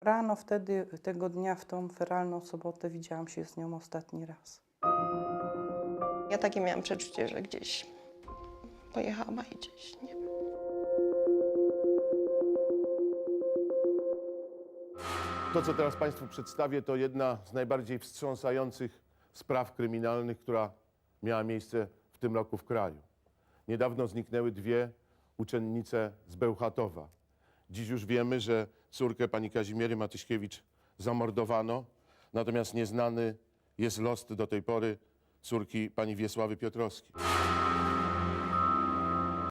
Rano wtedy, tego dnia, w tą feralną sobotę widziałam się z nią ostatni raz. Ja takie miałam przeczucie, że gdzieś pojechała i gdzieś, nie wiem. To, co teraz Państwu przedstawię, to jedna z najbardziej wstrząsających spraw kryminalnych, która miała miejsce w tym roku w kraju. Niedawno zniknęły dwie uczennice z Bełchatowa. Dziś już wiemy, że córkę pani Kazimiery Matyśkiewicz zamordowano, natomiast nieznany jest los do tej pory córki pani Wiesławy Piotrowskiej.